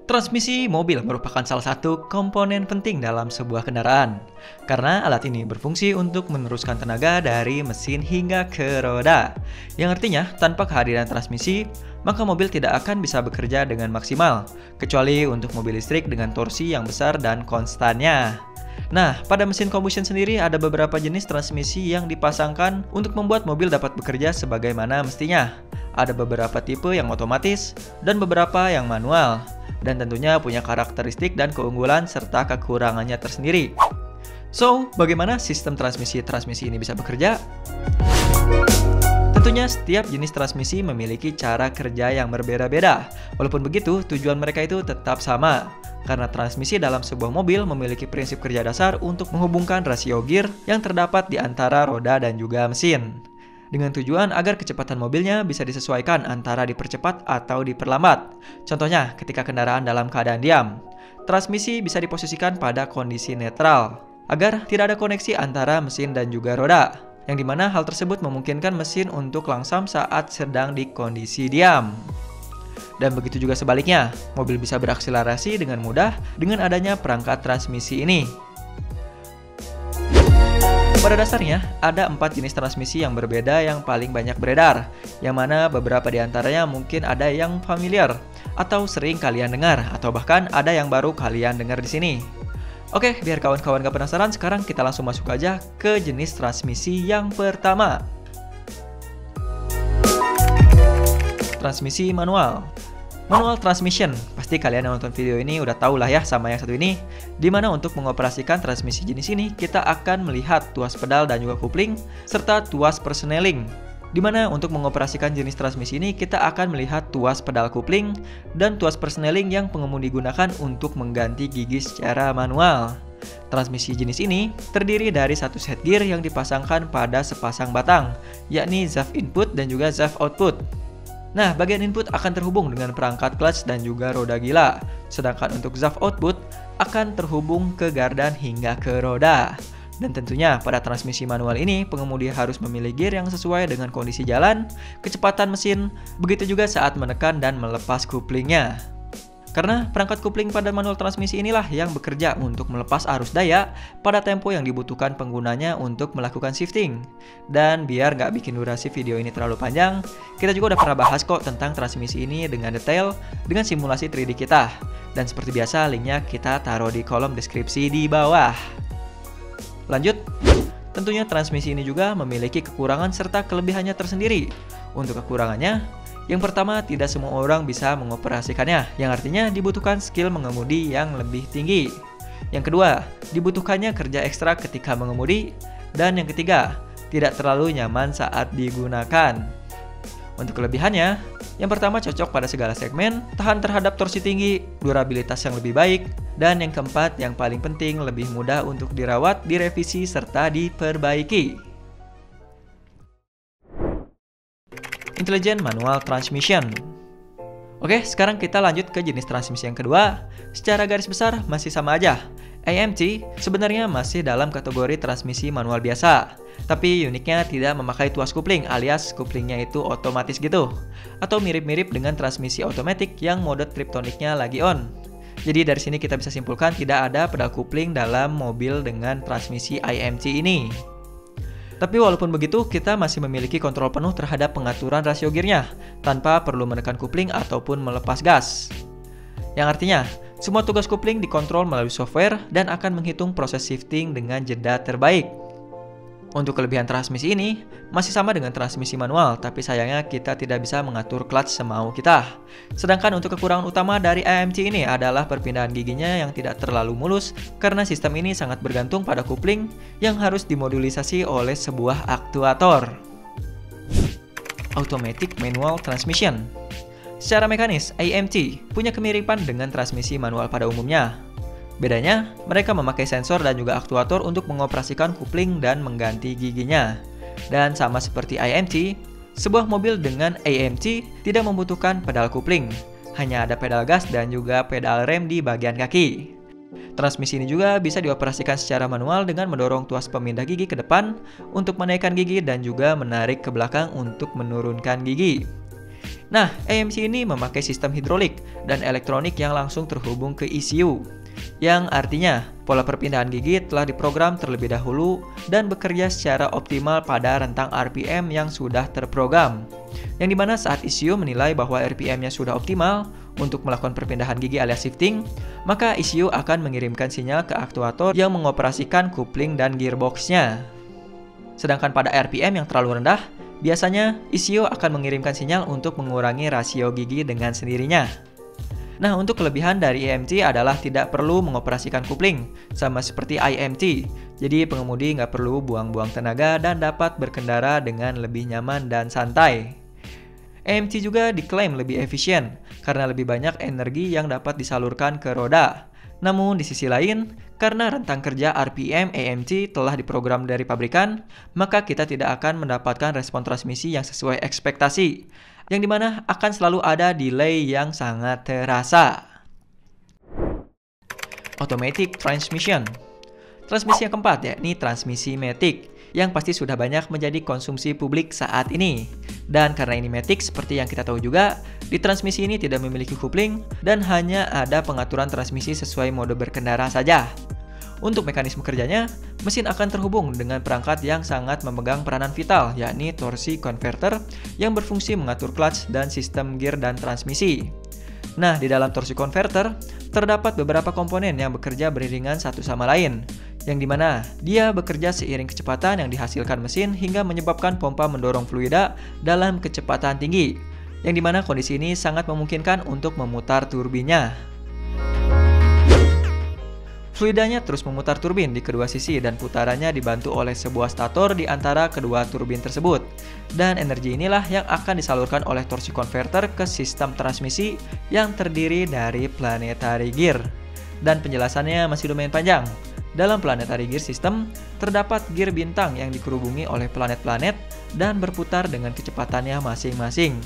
Transmisi mobil merupakan salah satu komponen penting dalam sebuah kendaraan, karena alat ini berfungsi untuk meneruskan tenaga dari mesin hingga ke roda. Yang artinya, tanpa kehadiran transmisi, maka mobil tidak akan bisa bekerja dengan maksimal, kecuali untuk mobil listrik dengan torsi yang besar dan konstannya. Nah, pada mesin combustion sendiri ada beberapa jenis transmisi yang dipasangkan untuk membuat mobil dapat bekerja sebagaimana mestinya. Ada beberapa tipe yang otomatis dan beberapa yang manual, dan tentunya punya karakteristik dan keunggulan serta kekurangannya tersendiri. So, bagaimana sistem transmisi ini bisa bekerja? Tentunya setiap jenis transmisi memiliki cara kerja yang berbeda-beda. Walaupun begitu, tujuan mereka itu tetap sama. Karena transmisi dalam sebuah mobil memiliki prinsip kerja dasar untuk menghubungkan rasio gear yang terdapat di antara roda dan juga mesin. Dengan tujuan agar kecepatan mobilnya bisa disesuaikan antara dipercepat atau diperlambat. Contohnya, ketika kendaraan dalam keadaan diam, transmisi bisa diposisikan pada kondisi netral, agar tidak ada koneksi antara mesin dan juga roda, yang dimana hal tersebut memungkinkan mesin untuk langsam saat sedang di kondisi diam. Dan begitu juga sebaliknya, mobil bisa berakselerasi dengan mudah dengan adanya perangkat transmisi ini. Pada dasarnya, ada 4 jenis transmisi yang berbeda yang paling banyak beredar, yang mana beberapa di antaranya mungkin ada yang familiar, atau sering kalian dengar, atau bahkan ada yang baru kalian dengar di sini. Oke, biar kawan-kawan gak penasaran, sekarang kita langsung masuk aja ke jenis transmisi yang pertama. Transmisi manual. Manual transmission, pasti kalian yang nonton video ini udah tau lah ya sama yang satu ini. Dimana untuk mengoperasikan transmisi jenis ini, kita akan melihat tuas pedal dan juga kopling, serta tuas persneling. Dimana untuk mengoperasikan jenis transmisi ini, kita akan melihat tuas pedal kopling dan tuas persneling yang pengemudi gunakan untuk mengganti gigi secara manual. Transmisi jenis ini terdiri dari satu set gear yang dipasangkan pada sepasang batang, yakni ZAF input dan juga ZAF output. Nah, bagian input akan terhubung dengan perangkat clutch dan juga roda gila, sedangkan untuk ZAF output akan terhubung ke gardan hingga ke roda. Dan tentunya pada transmisi manual ini, pengemudi harus memilih gear yang sesuai dengan kondisi jalan, kecepatan mesin, begitu juga saat menekan dan melepas couplingnya. Karena perangkat coupling pada manual transmisi inilah yang bekerja untuk melepas arus daya pada tempo yang dibutuhkan penggunanya untuk melakukan shifting. Dan biar nggak bikin durasi video ini terlalu panjang, kita juga udah pernah bahas kok tentang transmisi ini dengan detail dengan simulasi 3D kita. Dan seperti biasa, linknya kita taruh di kolom deskripsi di bawah. Lanjut, tentunya transmisi ini juga memiliki kekurangan serta kelebihannya tersendiri. Untuk kekurangannya, yang pertama, tidak semua orang bisa mengoperasikannya, yang artinya dibutuhkan skill mengemudi yang lebih tinggi. Yang kedua, dibutuhkannya kerja ekstra ketika mengemudi. Dan yang ketiga, tidak terlalu nyaman saat digunakan. Untuk kelebihannya, yang pertama cocok pada segala segmen, tahan terhadap torsi tinggi, durabilitas yang lebih baik, dan yang keempat, yang paling penting, lebih mudah untuk dirawat, direvisi, serta diperbaiki. Intelligent Manual Transmission. Oke, sekarang kita lanjut ke jenis transmisi yang kedua. Secara garis besar masih sama aja. AMT sebenarnya masih dalam kategori transmisi manual biasa, tapi uniknya tidak memakai tuas coupling alias couplingnya itu otomatis gitu, atau mirip-mirip dengan transmisi otomatis yang mode triptoniknya lagi on. Jadi dari sini kita bisa simpulkan tidak ada pedal coupling dalam mobil dengan transmisi IMC ini. Tapi walaupun begitu, kita masih memiliki kontrol penuh terhadap pengaturan rasio gearnya, tanpa perlu menekan coupling ataupun melepas gas. Yang artinya, semua tugas coupling dikontrol melalui software dan akan menghitung proses shifting dengan jeda terbaik. Untuk kelebihan transmisi ini, masih sama dengan transmisi manual, tapi sayangnya kita tidak bisa mengatur clutch semau kita. Sedangkan untuk kekurangan utama dari AMC ini adalah perpindahan giginya yang tidak terlalu mulus, karena sistem ini sangat bergantung pada coupling yang harus dimodulisasi oleh sebuah aktuator. Automatic Manual Transmission. Secara mekanis, AMT punya kemiripan dengan transmisi manual pada umumnya. Bedanya, mereka memakai sensor dan juga aktuator untuk mengoperasikan coupling dan mengganti giginya. Dan sama seperti IMC, sebuah mobil dengan AMC tidak membutuhkan pedal coupling. Hanya ada pedal gas dan juga pedal rem di bagian kaki. Transmisi ini juga bisa dioperasikan secara manual dengan mendorong tuas pemindah gigi ke depan untuk menaikkan gigi dan juga menarik ke belakang untuk menurunkan gigi. Nah, AMC ini memakai sistem hidrolik dan elektronik yang langsung terhubung ke ECU, yang artinya pola perpindahan gigi telah diprogram terlebih dahulu dan bekerja secara optimal pada rentang RPM yang sudah terprogram. Yang dimana saat ECU menilai bahwa RPM-nya sudah optimal untuk melakukan perpindahan gigi alias shifting, maka ECU akan mengirimkan sinyal ke aktuator yang mengoperasikan coupling dan gearbox-nya. Sedangkan pada RPM yang terlalu rendah, biasanya ECU akan mengirimkan sinyal untuk mengurangi rasio gigi dengan sendirinya. Nah, untuk kelebihan dari AMT adalah tidak perlu mengoperasikan coupling, sama seperti IMT. Jadi pengemudi nggak perlu buang-buang tenaga dan dapat berkendara dengan lebih nyaman dan santai. AMT juga diklaim lebih efisien, karena lebih banyak energi yang dapat disalurkan ke roda. Namun di sisi lain, karena rentang kerja RPM AMT telah diprogram dari pabrikan, maka kita tidak akan mendapatkan respon transmisi yang sesuai ekspektasi, yang dimana akan selalu ada delay yang sangat terasa. Automatic Transmission. Transmisi yang keempat yakni transmisi matic, yang pasti sudah banyak menjadi konsumsi publik saat ini. Dan karena ini matic, seperti yang kita tahu juga, di transmisi ini tidak memiliki coupling dan hanya ada pengaturan transmisi sesuai mode berkendara saja. Untuk mekanisme kerjanya, mesin akan terhubung dengan perangkat yang sangat memegang peranan vital, yakni torsi converter yang berfungsi mengatur clutch dan sistem gear dan transmisi. Nah, di dalam torsi converter, terdapat beberapa komponen yang bekerja beriringan satu sama lain, yang dimana dia bekerja seiring kecepatan yang dihasilkan mesin hingga menyebabkan pompa mendorong fluida dalam kecepatan tinggi, yang dimana kondisi ini sangat memungkinkan untuk memutar turbinnya. Fluidanya terus memutar turbin di kedua sisi dan putarannya dibantu oleh sebuah stator di antara kedua turbin tersebut. Dan energi inilah yang akan disalurkan oleh torsi converter ke sistem transmisi yang terdiri dari planetary gear. Dan penjelasannya masih lumayan panjang. Dalam planetary gear system, terdapat gear bintang yang dikerubungi oleh planet-planet dan berputar dengan kecepatannya masing-masing.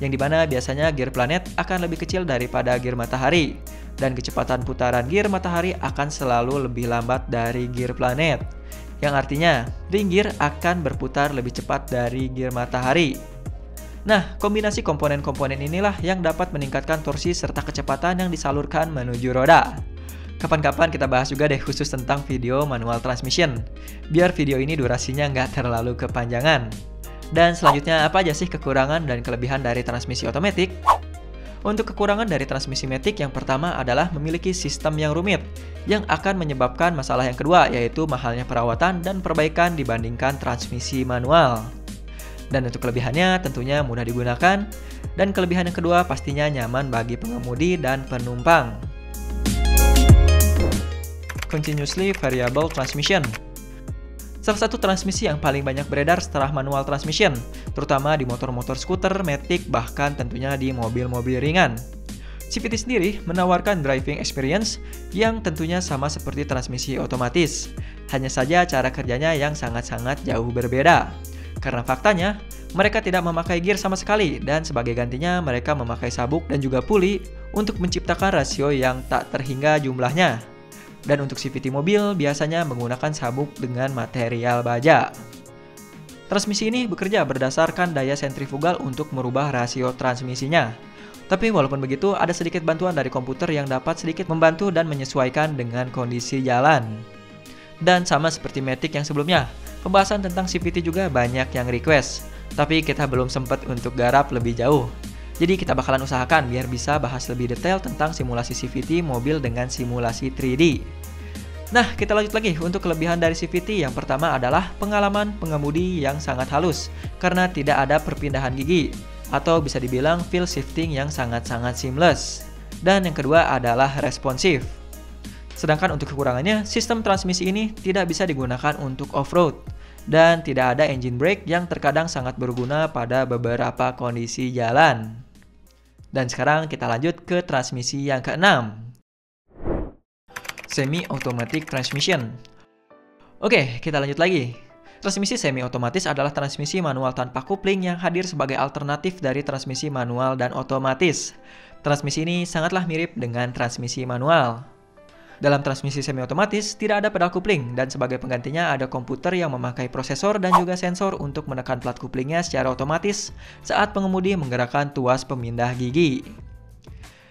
Yang dimana biasanya gear planet akan lebih kecil daripada gear matahari. Dan kecepatan putaran gear matahari akan selalu lebih lambat dari gear planet. Yang artinya, ring gear akan berputar lebih cepat dari gear matahari. Nah, kombinasi komponen-komponen inilah yang dapat meningkatkan torsi serta kecepatan yang disalurkan menuju roda. Kapan-kapan kita bahas juga deh khusus tentang video manual transmission, biar video ini durasinya nggak terlalu kepanjangan. Dan selanjutnya, apa aja sih kekurangan dan kelebihan dari transmisi otomatis? Untuk kekurangan dari transmisi matic yang pertama adalah memiliki sistem yang rumit, yang akan menyebabkan masalah yang kedua, yaitu mahalnya perawatan dan perbaikan dibandingkan transmisi manual. Dan untuk kelebihannya tentunya mudah digunakan, dan kelebihan yang kedua pastinya nyaman bagi pengemudi dan penumpang. Continuously Variable Transmission. Salah satu transmisi yang paling banyak beredar setelah manual transmission, terutama di motor-motor skuter, matic, bahkan tentunya di mobil-mobil ringan. CVT sendiri menawarkan driving experience yang tentunya sama seperti transmisi otomatis. Hanya saja cara kerjanya yang sangat-sangat jauh berbeda. Karena faktanya, mereka tidak memakai gear sama sekali dan sebagai gantinya mereka memakai sabuk dan juga puli untuk menciptakan rasio yang tak terhingga jumlahnya. Dan untuk CVT mobil biasanya menggunakan sabuk dengan material baja. Transmisi ini bekerja berdasarkan daya sentrifugal untuk merubah rasio transmisinya. Tapi walaupun begitu, ada sedikit bantuan dari komputer yang dapat sedikit membantu dan menyesuaikan dengan kondisi jalan. Dan sama seperti matic yang sebelumnya, pembahasan tentang CVT juga banyak yang request. Tapi kita belum sempat untuk garap lebih jauh. Jadi kita bakalan usahakan biar bisa bahas lebih detail tentang simulasi CVT mobil dengan simulasi 3D. Nah, kita lanjut lagi untuk kelebihan dari CVT. Yang pertama adalah pengalaman pengemudi yang sangat halus karena tidak ada perpindahan gigi, atau bisa dibilang feel shifting yang sangat-sangat seamless. Dan yang kedua adalah responsif. Sedangkan untuk kekurangannya, sistem transmisi ini tidak bisa digunakan untuk off-road. Dan tidak ada engine brake yang terkadang sangat berguna pada beberapa kondisi jalan. Dan sekarang kita lanjut ke transmisi yang keenam. Semi-automatic transmission. Oke, kita lanjut lagi. Transmisi semi-otomatis adalah transmisi manual tanpa kopling yang hadir sebagai alternatif dari transmisi manual dan otomatis. Transmisi ini sangatlah mirip dengan transmisi manual. Dalam transmisi semi otomatis, tidak ada pedal kopling dan sebagai penggantinya ada komputer yang memakai prosesor dan juga sensor untuk menekan plat koplingnya secara otomatis saat pengemudi menggerakkan tuas pemindah gigi.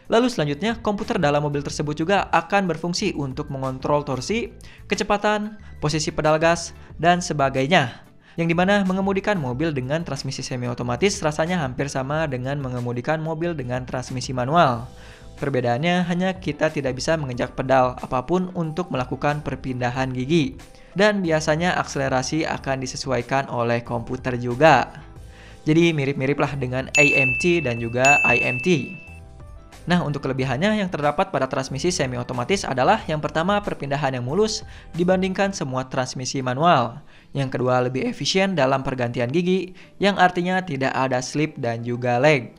Lalu selanjutnya, komputer dalam mobil tersebut juga akan berfungsi untuk mengontrol torsi, kecepatan, posisi pedal gas, dan sebagainya. Yang dimana mengemudikan mobil dengan transmisi semi otomatis rasanya hampir sama dengan mengemudikan mobil dengan transmisi manual. Perbedaannya hanya kita tidak bisa menginjak pedal apapun untuk melakukan perpindahan gigi. Dan biasanya akselerasi akan disesuaikan oleh komputer juga. Jadi mirip-mirip lah dengan AMT dan juga IMT. Nah, untuk kelebihannya yang terdapat pada transmisi semi otomatis adalah yang pertama perpindahan yang mulus dibandingkan semua transmisi manual. Yang kedua lebih efisien dalam pergantian gigi, yang artinya tidak ada slip dan juga lag.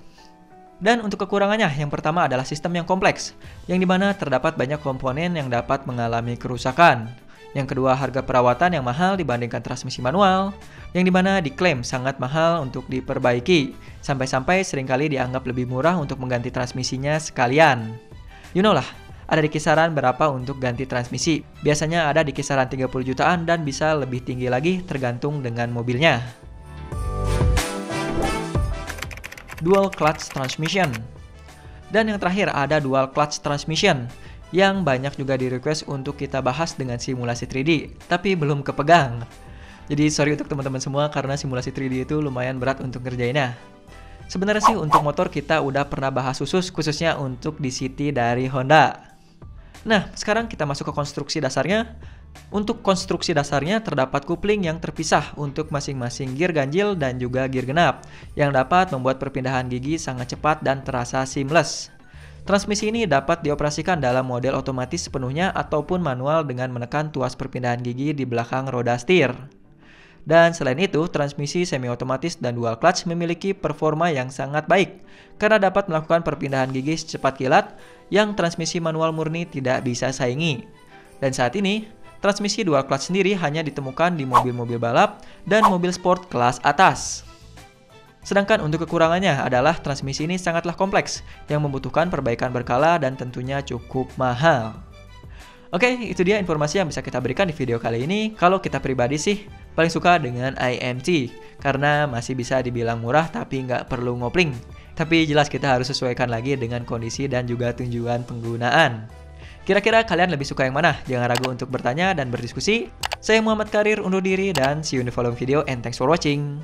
Dan untuk kekurangannya, yang pertama adalah sistem yang kompleks, yang dimana terdapat banyak komponen yang dapat mengalami kerusakan. Yang kedua, harga perawatan yang mahal dibandingkan transmisi manual, yang dimana diklaim sangat mahal untuk diperbaiki, sampai-sampai seringkali dianggap lebih murah untuk mengganti transmisinya sekalian. You know lah, ada di kisaran berapa untuk ganti transmisi. Biasanya ada di kisaran 30 jutaan dan bisa lebih tinggi lagi tergantung dengan mobilnya. Dual clutch transmission. Dan yang terakhir ada dual clutch transmission yang banyak juga di request untuk kita bahas dengan simulasi 3D, tapi belum kepegang. Jadi sorry untuk teman-teman semua karena simulasi 3D itu lumayan berat untuk ngerjainnya. Sebenarnya sih untuk motor kita udah pernah bahas khususnya untuk DCT dari Honda. Nah, sekarang kita masuk ke konstruksi dasarnya. Untuk konstruksi dasarnya terdapat kopling yang terpisah untuk masing-masing gear ganjil dan juga gear genap yang dapat membuat perpindahan gigi sangat cepat dan terasa seamless. Transmisi ini dapat dioperasikan dalam model otomatis sepenuhnya ataupun manual dengan menekan tuas perpindahan gigi di belakang roda setir. Dan selain itu, transmisi semi otomatis dan dual clutch memiliki performa yang sangat baik karena dapat melakukan perpindahan gigi secepat kilat yang transmisi manual murni tidak bisa saingi. Dan saat ini, transmisi dual clutch sendiri hanya ditemukan di mobil-mobil balap dan mobil sport kelas atas. Sedangkan untuk kekurangannya adalah transmisi ini sangatlah kompleks yang membutuhkan perbaikan berkala dan tentunya cukup mahal. Oke, itu dia informasi yang bisa kita berikan di video kali ini. Kalau kita pribadi sih paling suka dengan IMT karena masih bisa dibilang murah tapi nggak perlu ngopling. Tapi jelas kita harus sesuaikan lagi dengan kondisi dan juga tujuan penggunaan. Kira-kira kalian lebih suka yang mana? Jangan ragu untuk bertanya dan berdiskusi. Saya Muhammad Karir undur diri dan see you in the following video and thanks for watching.